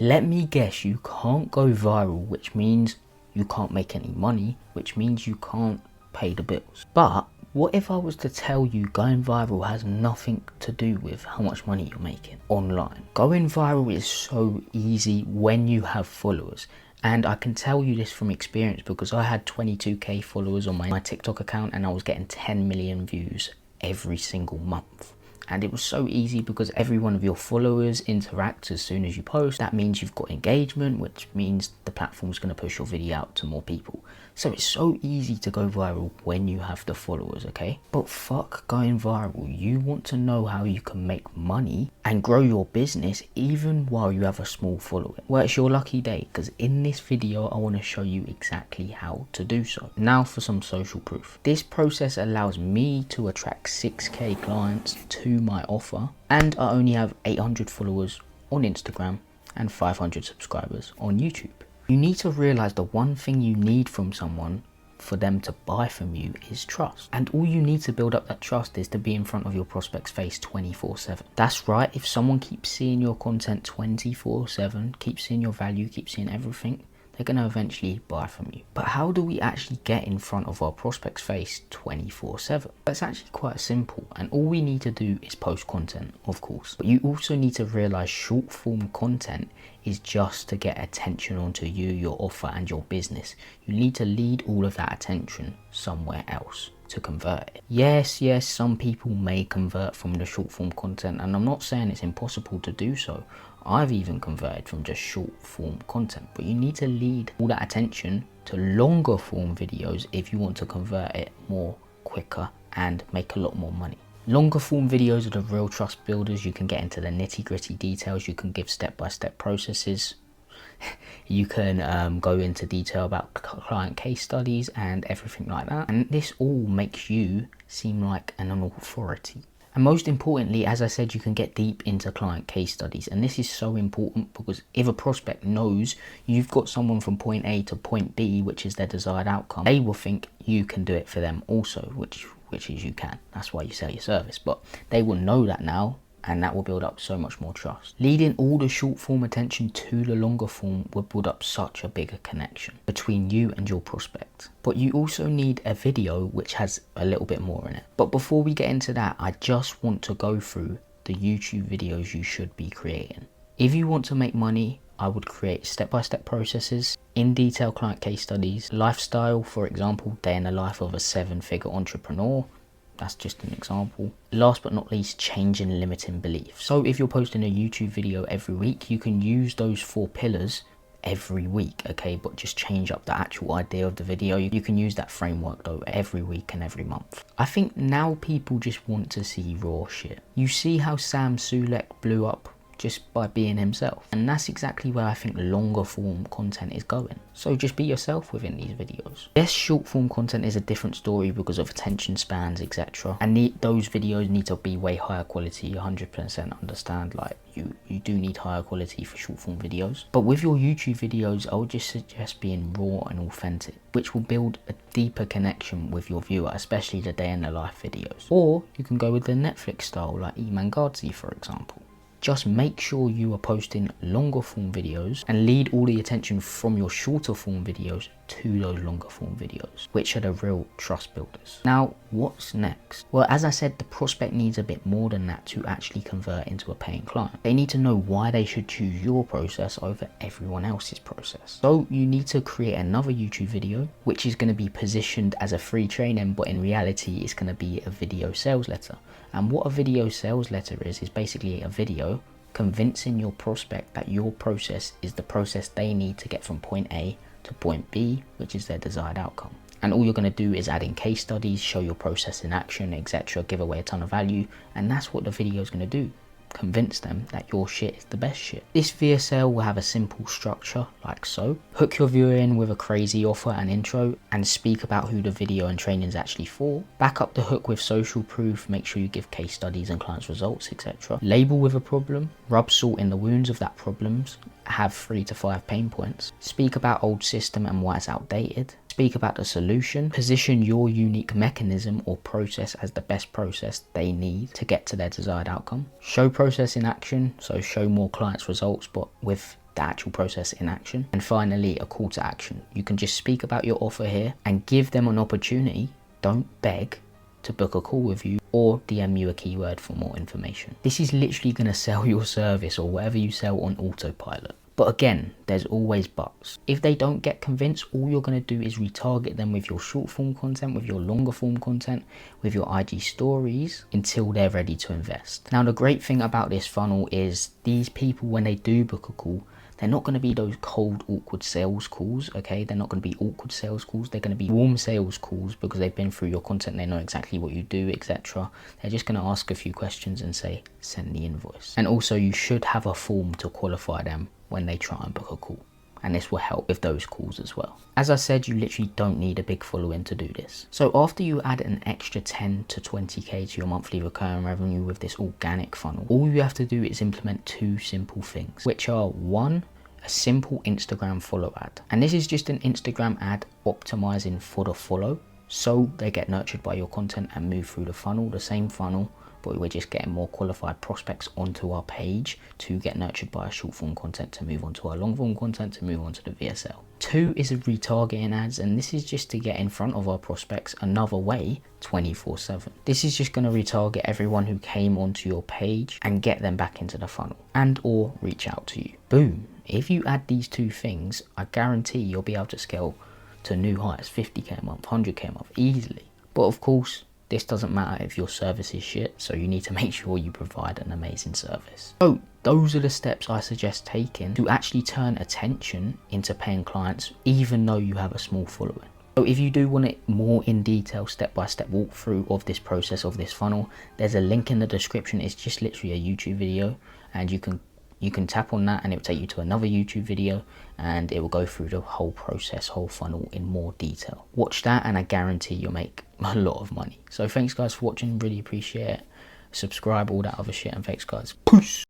Let me guess, you can't go viral, which means you can't make any money, which means you can't pay the bills. But what if I was to tell you going viral has nothing to do with how much money you're making online? Going viral is so easy when you have followers. And I can tell you this from experience because I had 22k followers on my TikTok account and I was getting 10 million views every single month. And it was so easy because every one of your followers interacts as soon as you post. That means you've got engagement, which means the platform's going to push your video out to more people. So it's so easy to go viral when you have the followers, okay? But fuck going viral. You want to know how you can make money and grow your business even while you have a small following. Well, it's your lucky day because in this video, I want to show you exactly how to do so. Now for some social proof. This process allows me to attract 6k clients to my offer, and I only have 800 followers on Instagram and 500 subscribers on YouTube. You need to realize the one thing you need from someone for them to buy from you is trust. And all you need to build up that trust is to be in front of your prospect's face 24/7. That's right, if someone keeps seeing your content 24/7, keeps seeing your value, keeps seeing everything, they're going to eventually buy from you. But how do we actually get in front of our prospect's face 24/7? That's actually quite simple, and all we need to do is post content, of course. But you also need to realize short form content is just to get attention onto you, your offer and your business. You need to lead all of that attention somewhere else to convert it. Yes, some people may convert from the short form content, and I'm not saying it's impossible to do so. I've even converted from just short form content, but you need to lead all that attention to longer form videos if you want to convert it more quicker and make a lot more money. Longer form videos are the real trust builders. You can get into the nitty gritty details. You can give step-by-step processes. You can go into detail about client case studies and everything like that. And this all makes you seem like an authority. And most importantly, as I said, you can get deep into client case studies. And this is so important because if a prospect knows you've got someone from point A to point B, which is their desired outcome, they will think you can do it for them also, which is you can. That's why you sell your service. But they will know that now, and that will build up so much more trust. Leading all the short form attention to the longer form will build up such a bigger connection between you and your prospect. But you also need a video which has a little bit more in it. But before we get into that, I just want to go through the YouTube videos you should be creating. If you want to make money, I would create step-by-step processes, in detail client case studies, lifestyle, for example, day in the life of a 7-figure entrepreneur. That's just an example. Last but not least, changing limiting beliefs. So if you're posting a YouTube video every week, you can use those 4 pillars every week, okay? But just change up the actual idea of the video. You can use that framework though every week and every month. I think now people just want to see raw shit. You see how Sam Sulek blew up just by being himself, and that's exactly where I think longer form content is going. So just be yourself within these videos. Yes, short form content is a different story because of attention spans, etc. And those videos need to be way higher quality. 100% understand, like you do need higher quality for short form videos. But with your YouTube videos, I would just suggest being raw and authentic, which will build a deeper connection with your viewer, especially the day in the life videos. Or you can go with the Netflix style, like Iman Gadzhi, for example. Just make sure you are posting longer form videos and lead all the attention from your shorter form videos to those longer form videos, which are the real trust builders. Now, what's next? Well, as I said, the prospect needs a bit more than that to actually convert into a paying client. They need to know why they should choose your process over everyone else's process. So you need to create another YouTube video, which is going to be positioned as a free training, but in reality, it's going to be a video sales letter. And what a video sales letter is basically a video convincing your prospect that your process is the process they need to get from point A to point B, which is their desired outcome. And all you're going to do is add in case studies, show your process in action, etc., give away a ton of value, and that's what the video is going to do. Convince them that your shit is the best shit. This VSL will have a simple structure like so. Hook your viewer in with a crazy offer and intro and speak about who the video and training is actually for. Back up the hook with social proof, make sure you give case studies and clients results, etc. Label with a problem, rub salt in the wounds of that problems, have 3 to 5 pain points. Speak about old system and why it's outdated. Speak about the solution. Position your unique mechanism or process as the best process they need to get to their desired outcome. Show process in action, so show more clients results but with the actual process in action. And finally, a call to action. You can just speak about your offer here and give them an opportunity. Don't beg to book a call with you or DM you a keyword for more information. This is literally going to sell your service or whatever you sell on autopilot. But again, there's always buts. If they don't get convinced, all you're going to do is retarget them with your short form content, with your longer form content, with your IG stories until they're ready to invest. Now, the great thing about this funnel is these people, when they do book a call, they're not going to be those cold, awkward sales calls, okay? They're not going to be awkward sales calls. They're going to be warm sales calls because they've been through your content. They know exactly what you do, etc. They're just going to ask a few questions and say, send the invoice. And also, you should have a form to qualify them when they try and book a call. And this will help with those calls as well. As I said, you literally don't need a big following to do this. So after you add an extra 10 to 20k to your monthly recurring revenue with this organic funnel, all you have to do is implement two simple things, which are one, a simple Instagram follow ad. And this is just an Instagram ad optimizing for the follow, so they get nurtured by your content and move through the funnel, the same funnel, but we're just getting more qualified prospects onto our page to get nurtured by our short form content to move on to our long form content to move on to the VSL. Two is a retargeting ads, and this is just to get in front of our prospects another way 24/7. This is just going to retarget everyone who came onto your page and get them back into the funnel and or reach out to you. Boom. If you add these two things, I guarantee you'll be able to scale to new heights, 50k a month, 100k a month easily. But of course, this doesn't matter if your service is shit, so you need to make sure you provide an amazing service. So those are the steps I suggest taking to actually turn attention into paying clients, even though you have a small following. So if you do want it more in detail, step-by-step walkthrough of this process, of this funnel, there's a link in the description. It's just literally a YouTube video, and you can tap on that and it will take you to another YouTube video and it will go through the whole process, whole funnel in more detail. Watch that and I guarantee you'll make a lot of money. So thanks guys for watching, really appreciate it. Subscribe, all that other shit, and thanks guys. Peace.